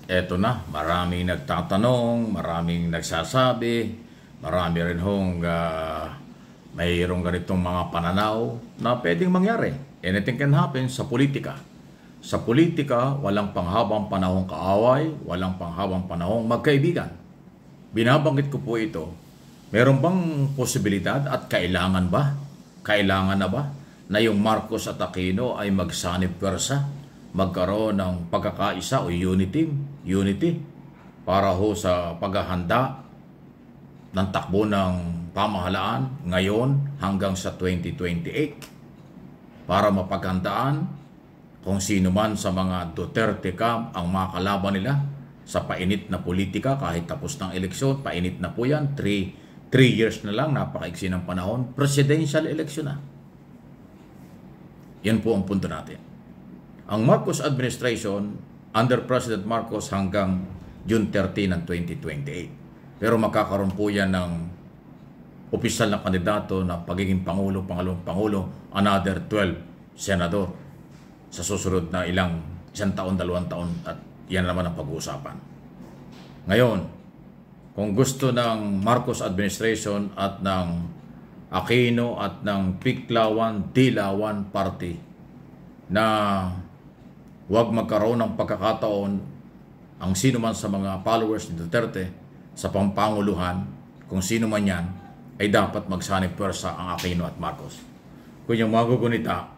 Eto na, maraming nagtatanong, maraming nagsasabi, marami rin hong mayroong ganitong mga pananaw na pwedeng mangyari. Anything can happen sa politika. Sa politika, walang panghabang panahong kaaway, walang panghabang panahong magkaibigan. Binabanggit ko po ito, meron bang posibilidad at kailangan ba? Kailangan na ba na yung Marcos at Aquino ay magsanib pwersa, magkaroon ng pagkakaisa o unity para ho sa paghahanda ng takbo ng pamahalaan ngayon hanggang sa 2028 para mapaghandaan kung sino man sa mga Duterte camp ang mga kalaban nila sa painit na politika kahit tapos ng eleksyon. Painit na po yan, 3 years na lang, napakaiksi ng panahon, presidential election na. Yan po ang punto natin. Ang Marcos administration under President Marcos hanggang June 30 ng 2028. Pero magkakaroon po yan ng opisyal na kandidato na pagiging Pangulo, another 12 senador sa susunod na isang taon, 2 taon, at yan naman ang pag-uusapan. Ngayon, kung gusto ng Marcos administration at ng Aquino at ng Piklawan-Dilawan party na huwag magkaroon ng pagkakataon ang sino man sa mga followers ni Duterte sa pampanguluhan, kung sino man yan, ay dapat magsanib pwersa ang Aquino at Marcos. Kung yung magugunita,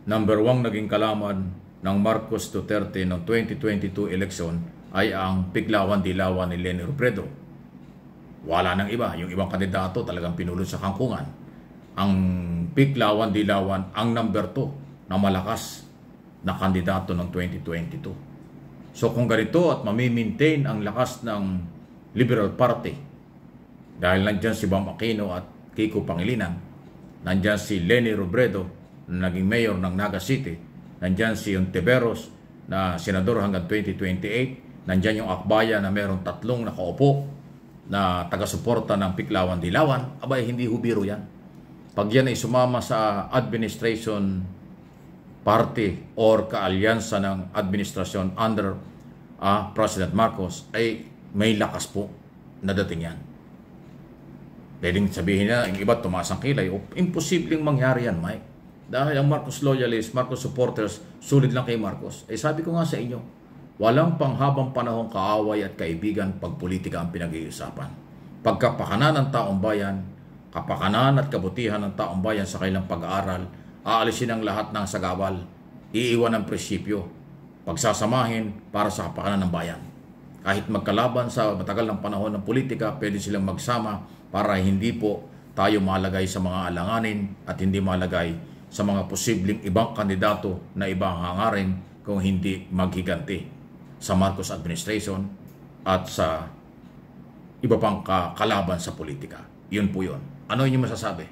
number 1 naging kalaman ng Marcos Duterte noong 2022 election ay ang Piklawan-Dilawan ni Leni Robredo. Wala nang iba. Yung ibang kandidato talagang pinulot sa kangkungan. Ang Piklawan-Dilawan ang number 2 na malakas na kandidato ng 2022. So kung ganito at mamimaintain ang lakas ng Liberal Party, dahil nandyan si Bam Aquino at Kiko Pangilinan, nandyan si Leni Robredo na naging mayor ng Naga City, nandyan si Ontiveros na senador hanggang 2028, nandyan yung Akbaya na mayroong 3 nakaupo na taga-suporta ng Piklawan-Dilawan, abay hindi hubiro yan. Pag yan ay sumama sa administration party or kaalyansa ng administrasyon under President Marcos, ay may lakas po na dating yan. Pwedeng sabihin na yung iba tumaas ang kilay, imposibleng mangyari yan, Mike. Dahil ang Marcos loyalists, Marcos supporters, sulit lang kay Marcos. Sabi ko nga sa inyo, walang panghabang panahong kaaway at kaibigan pag politika ang pinag-iusapan. Pagkapakanan ng taong bayan, kapakanan at kabutihan ng taong bayan sa kailang pag-aaral, aalisin ang lahat ng sagabal, iiwan ang prinsipyo, pagsasamahin para sa kapakanan ng bayan. Kahit magkalaban sa matagal ng panahon ng politika, pwede silang magsama para hindi po tayo malagay sa mga alanganin at hindi malagay sa mga posibleng ibang kandidato na ibang hangarin kung hindi maghiganti sa Marcos administration at sa iba pang kalaban sa politika. Yun po yun. Ano yung masasabi?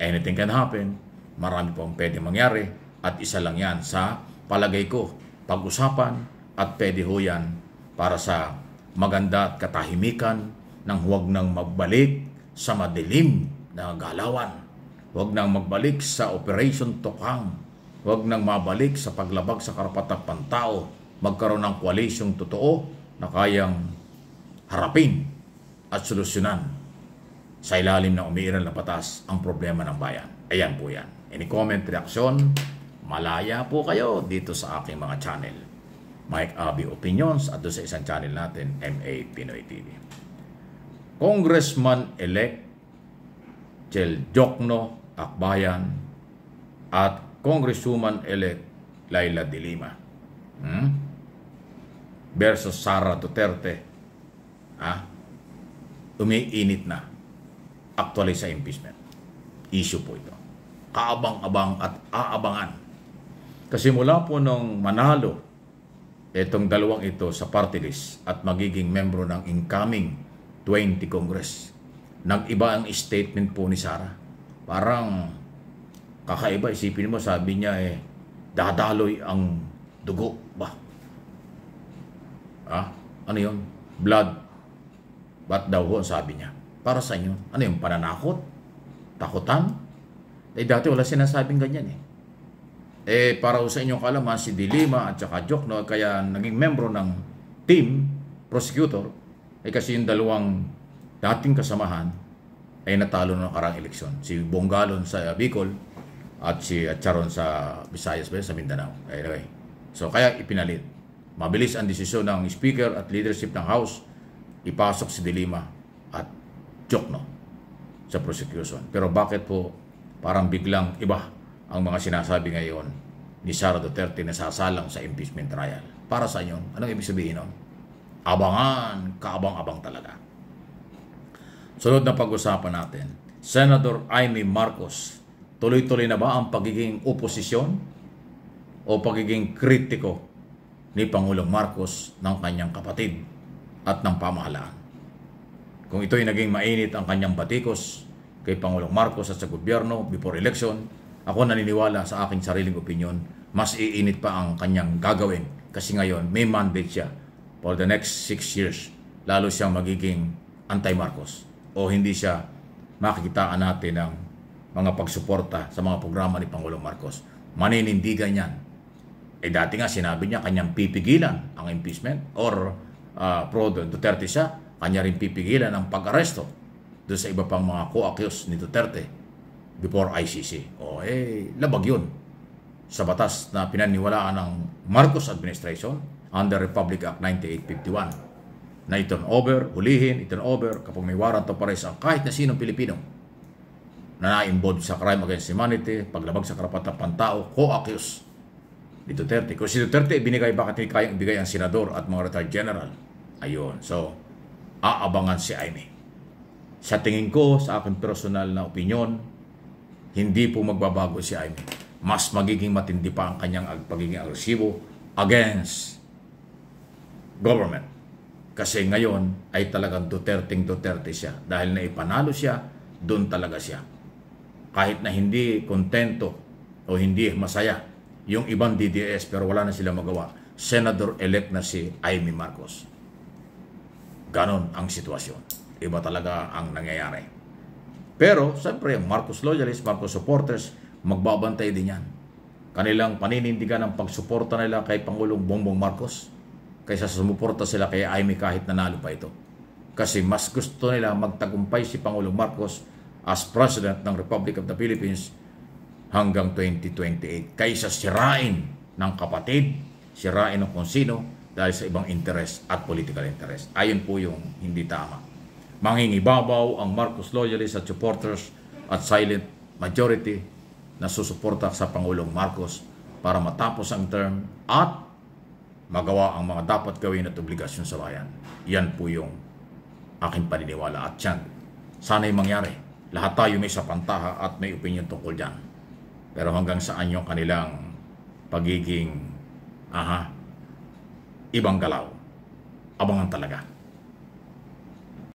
Anything can happen. Marami pong pwede mangyari at isa lang yan sa palagay ko pag-usapan at pwede ho yan para sa maganda at katahimikan nang huwag nang magbalik sa madilim na galawan. Huwag nang magbalik sa Operation Tokang. Huwag nang mabalik sa paglabag sa karapatang pantao. Magkaroon ng koalisyong totoo na kayang harapin at solusyonan sa ilalim ng umiiral na batas ang problema ng bayan. Ayan po yan. Any comment, reaksyon, malaya po kayo dito sa aking mga channel. Mike Abi Opinions at doon sa isang channel natin, MA Pinoy TV. Congressman-elect Chel Jokno Akbayan at Congresswoman-elect Laila De Lima versus Sara Duterte. Umiinit na actually sa impeachment. Issue po ito. Kaabang-abang at aabangan. Kasi mula po nung manalo itong dalawang ito sa party list at magiging membro ng incoming 20 Congress, nag-iba ang statement po ni Sara. Parang kakaiba, isipin mo, sabi niya dadaloy ang dugo ba? Ano yun? Blood. Ba't daw ho, sabi niya? Para sa inyo. Ano yung pananakot? Takutan? Dati wala sinasabing ganyan para sa inyong kaalaman, si De Lima at saka Jokno, kaya naging membro ng team, prosecutor, ay kasi yung dalawang dating kasamahan ay natalo ng nakarang eleksyon. Si Bongalon sa Bicol at si Charon sa Visayas, sa Mindanao. Anyway, so kaya ipinalit. Mabilis ang desisyon ng Speaker at leadership ng House, ipasok si De Lima at Jokno sa prosecution. Pero bakit po parang biglang iba ang mga sinasabi ngayon ni Sara Duterte na sasalang sa impeachment trial? Para sa inyo, anong ibig sabihin nun? Abangan, kaabang-abang talaga. Sunod na pag-usapan natin, Senator Amy Marcos, tuloy-tuloy na ba ang pagiging oposisyon o pagiging kritiko ni Pangulong Marcos ng kanyang kapatid at ng pamahalaan? Kung ito'y naging mainit ang kanyang batikos kay Pangulong Marcos at sa gobyerno before election, ako naniniwala sa aking sariling opinion, mas iinit pa ang kanyang gagawin kasi ngayon may mandate siya for the next 6 years. Lalo siyang magiging anti-Marcos o hindi siya makikitaan natin ng mga pagsuporta sa mga programa ni Pangulong Marcos. Maninindigan yan. Dati nga sinabi niya kanyang pipigilan ang impeachment or pro Duterte siya, kanya rin pipigilan ang pag-aresto doon sa iba pang mga co-accused ni Duterte before ICC. Labag yun sa batas na pinaniwalaan ng Marcos administration under Republic Act 9851 na i-turn over, hulihin, i-turn over kapag may warrant of arrest ang kahit na sinong Pilipino na na-involved sa crime against humanity, paglabag sa karapatan ng pantao, co-accused ni Duterte. Kung si Duterte ibinigay, bakit hindi kayang ibigay ang senador at mga retired general? Ayun. So, aabangan si Amy. Sa tingin ko, sa aking personal na opinion, hindi po magbabago si Amy. Mas magiging matindi pa ang kanyang pagiging agresibo against government. Kasi ngayon ay talagang Duterte siya. Dahil naipanalo siya, doon talaga siya. Kahit na hindi kontento o hindi masaya yung ibang DDS pero wala na sila magawa, Senator-elect na si Amy Marcos. Ganon ang sitwasyon. Iba talaga ang nangyayari. Pero, siyempre, Marcos loyalists, Marcos supporters, magbabantay din yan. Kanilang paninindigan ang pagsuporta nila kay Pangulong Bongbong Marcos kaysa sumuporta sila kay Amy kahit nanalo pa ito. Kasi mas gusto nila magtagumpay si Pangulong Marcos as President ng Republic of the Philippines hanggang 2028 kaysa sirain ng kapatid, sirain ng kung sino dahil sa ibang interest at political interest. Ayon po yung hindi tama. Mangingibabaw ang Marcos loyalists at supporters at silent majority na susuporta sa Pangulong Marcos para matapos ang term at magawa ang mga dapat gawin at obligasyon sa bayan. Yan po yung aking paniniwala at yan. Sana'y mangyari. Lahat tayo may sapantaha at may opinion tungkol dyan. Pero hanggang saan yung kanilang pagiging ibang galaw. Abangan talaga.